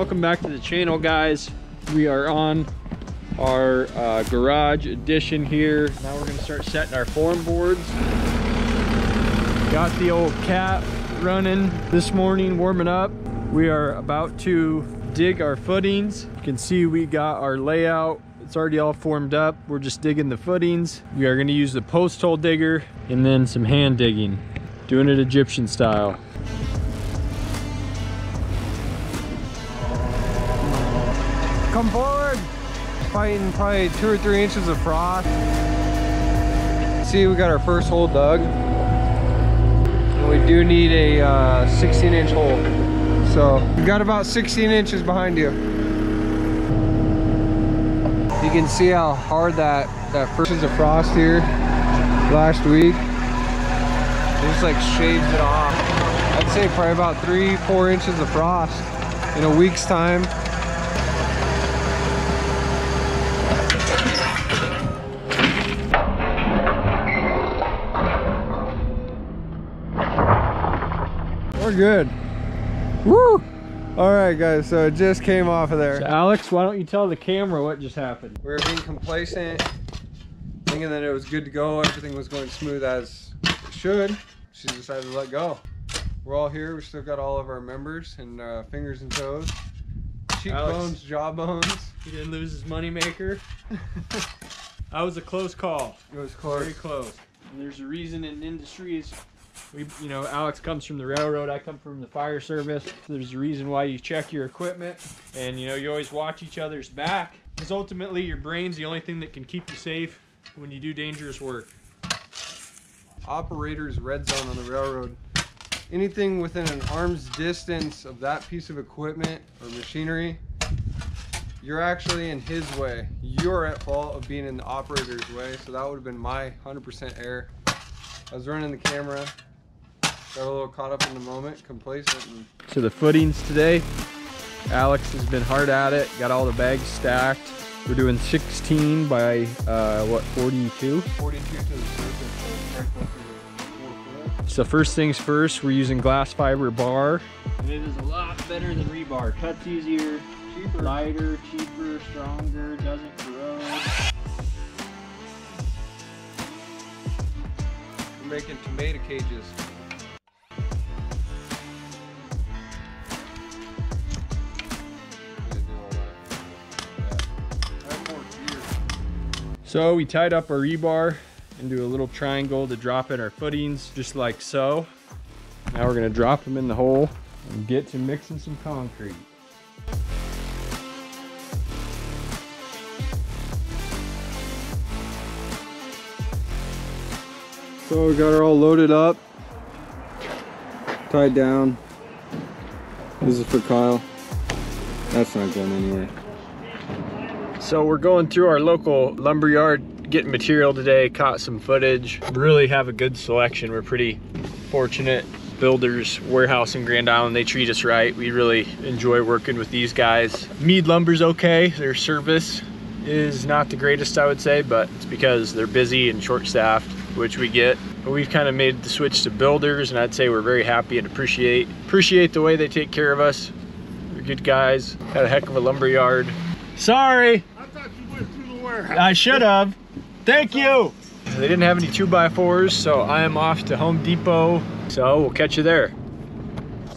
Welcome back to the channel, guys. We are on our garage edition here. Now we're gonna start setting our form boards. Got the old cat running this morning, warming up. We are about to dig our footings. You can see we got our layout. It's already all formed up. We're just digging the footings. We are gonna use the post hole digger and then some hand digging. Doing it Egyptian style. Come forward. Fighting probably 2 or 3 inches of frost. See, we got our first hole dug. And we do need a 16-inch hole. So we got about 16 inches behind you. You can see how hard that first inch of frost here last week. It just like shaves it off. I'd say probably about 3-4 inches of frost in a week's time. We're good. Woo! All right, guys, so it just came off of there. So Alex, why don't you tell the camera what just happened? We were being complacent, thinking that it was good to go. Everything was going smooth as it should. She decided to let go. We're all here. We still got all of our members and fingers and toes. Cheekbones, jawbones. He didn't lose his money maker. That was a close call. It was close. Very close. And there's a reason in industries. You know, Alex comes from the railroad, I come from the fire service. There's a reason why you check your equipment and, you know, you always watch each other's back. Because ultimately your brain's the only thing that can keep you safe when you do dangerous work. Operator's red zone on the railroad. Anything within an arm's distance of that piece of equipment or machinery, you're actually in his way. You're at fault of being in the operator's way. So that would have been my 100% error. I was running the camera. Got a little caught up in the moment, complacent. So the footings today, Alex has been hard at it, got all the bags stacked. We're doing 16 by, what, 42? 42 to the surface. So first things first, we're using glass fiber bar. And it is a lot better than rebar. Cuts easier, cheaper, lighter, cheaper, stronger, doesn't corrode. We're making tomato cages. So we tied up our rebar into a little triangle to drop in our footings, just like so. Now we're gonna drop them in the hole and get to mixing some concrete. So we got her all loaded up, tied down. This is for Kyle. That's not going anywhere. So we're going through our local lumber yard, getting material today, caught some footage. Really have a good selection. We're pretty fortunate. Builders Warehouse in Grand Island, they treat us right. We really enjoy working with these guys. Mead Lumber's okay. Their service is not the greatest, I would say, but it's because they're busy and short-staffed, which we get. But we've kind of made the switch to builders, and I'd say we're very happy and appreciate the way they take care of us. They're good guys. Got a heck of a lumber yard. Sorry. I thought you went through the warehouse. I should have. Thank you. They didn't have any 2x4s, so I am off to Home Depot. So we'll catch you there.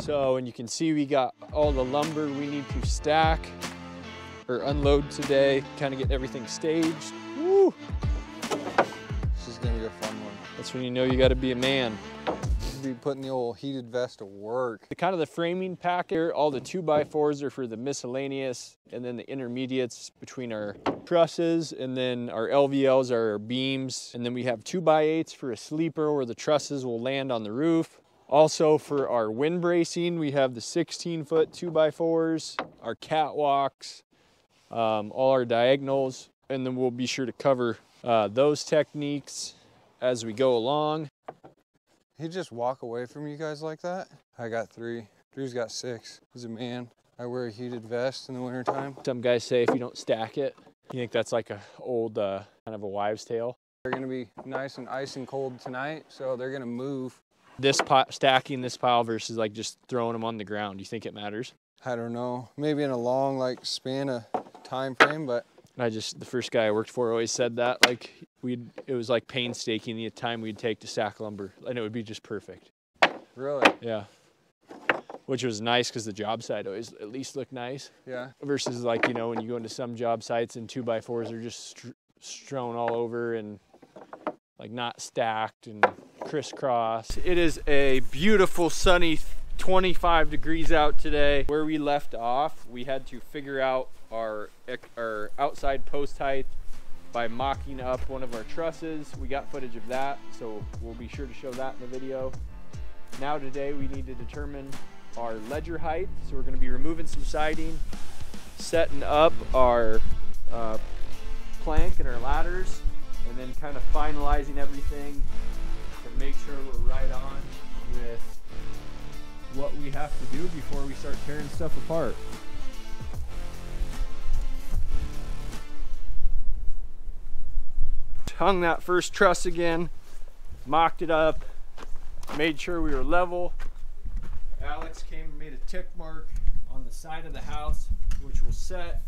So, and you can see we got all the lumber we need to stack or unload today. Kind of get everything staged. Woo! This is gonna be a fun one. That's when you know you got to be a man. Be putting the old heated vest to work. The kind of the framing pack here, all the 2x4s are for the miscellaneous, and then the intermediates between our trusses, and then our LVLs are our beams, and then we have 2x8s for a sleeper where the trusses will land on the roof. Also for our wind bracing, we have the 16-foot 2x4s, our catwalks, all our diagonals, and then we'll be sure to cover those techniques as we go along. He'd just walk away from you guys like that? I got 3. Drew's got 6. He's a man. I wear a heated vest in the wintertime. Some guys say if you don't stack it, you think that's like a old kind of a wives' tale. They're gonna be nice and ice and cold tonight, so they're gonna move. This stacking this pile versus like just throwing them on the ground, do you think it matters? I don't know, maybe in a long like span of time frame, but the first guy I worked for always said that, like it was like painstaking the time we'd take to stack lumber, and it would be just perfect. really, Yeah. Which was nice because the job site always at least looked nice. yeah. Versus like, you know, when you go into some job sites and 2x4s are just strewn all over and like not stacked and crisscross. It is a beautiful sunny 25 degrees out today. Where we left off, we had to figure out our outside post height by mocking up one of our trusses. We got footage of that, so we'll be sure to show that in the video. Now today we need to determine our ledger height, so we're going to be removing some siding, setting up our plank and our ladders, and then kind of finalizing everything to make sure we're right on with what we have to do before we start tearing stuff apart. Hung that first truss again, mocked it up, made sure we were level. Alex came and made a tick mark on the side of the house, which will set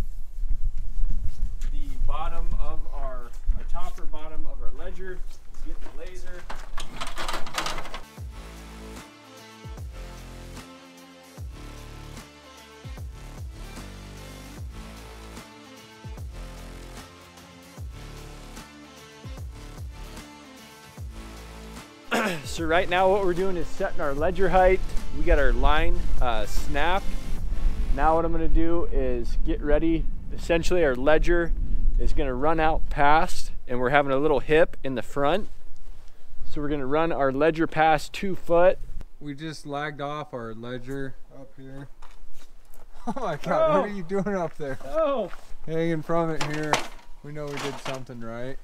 the bottom of our top or bottom of our ledger. Let's get the laser. So right now what we're doing is setting our ledger height. We got our line snapped. Now what I'm going to do is get ready. Essentially our ledger is going to run out past, and we're having a little hip in the front. So we're going to run our ledger past 2 foot. We just lagged off our ledger up here. Oh my God, what are you doing up there? Oh! Hanging from it here. We know we did something right.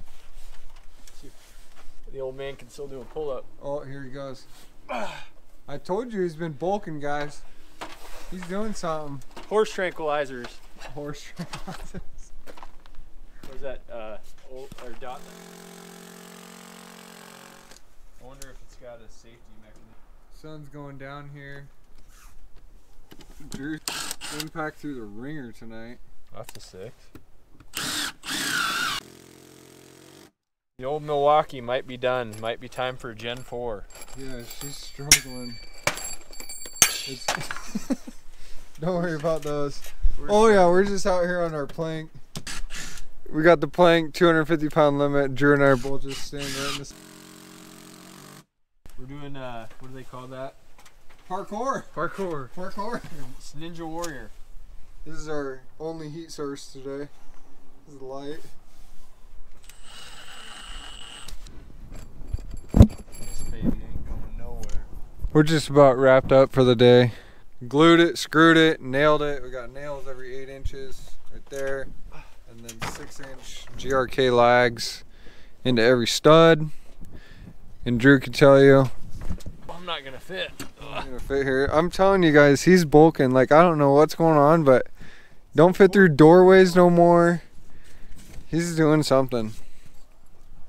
The old man can still do a pull-up. Oh, here he goes. I told you he's been bulking, guys. He's doing something. Horse tranquilizers. Horse tranquilizers. What was that? Old, or dot? I wonder if it's got a safety mechanism. Sun's going down here. Drew, impact through the ringer tonight. That's a 6. The old Milwaukee might be done. Might be time for Gen 4. Yeah, she's struggling. Don't worry about those. Oh yeah, we're just out here on our plank. We got the plank 250-pound limit. Drew and I are both just standing right in this. We're doing what do they call that? Parkour. Parkour. Parkour. It's Ninja Warrior. This is our only heat source today. This is the light. This baby ain't going nowhere. We're just about wrapped up for the day. Glued it, screwed it, nailed it. We got nails every 8 inches right there. And then 6-inch GRK lags into every stud. And Drew can tell you, I'm not gonna fit. I'm gonna fit here. I'm telling you guys, he's bulking. Like, I don't know what's going on, but don't fit through doorways no more. He's doing something.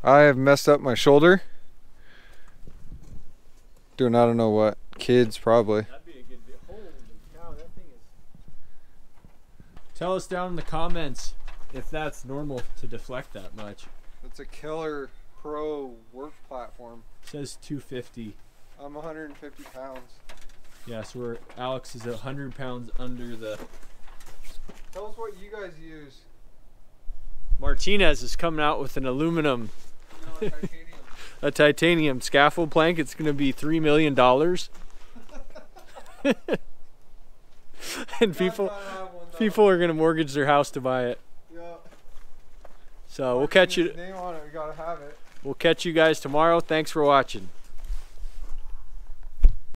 I have messed up my shoulder. Doing I don't know what. Kids probably. That'd be a good bit. Holy cow, that thing is. Tell us down in the comments if that's normal to deflect that much. It's a killer pro work platform. It says 250. I'm 150 pounds. Yeah, so Alex is 100 pounds under the. Tell us what you guys use. Martinez is coming out with an aluminum, You know, titanium. a titanium scaffold plank. It's going to be $3 million. And people are going to mortgage their house to buy it. Yeah. So we'll catch you. Name on it. We gotta have it. We'll catch you guys tomorrow. Thanks for watching.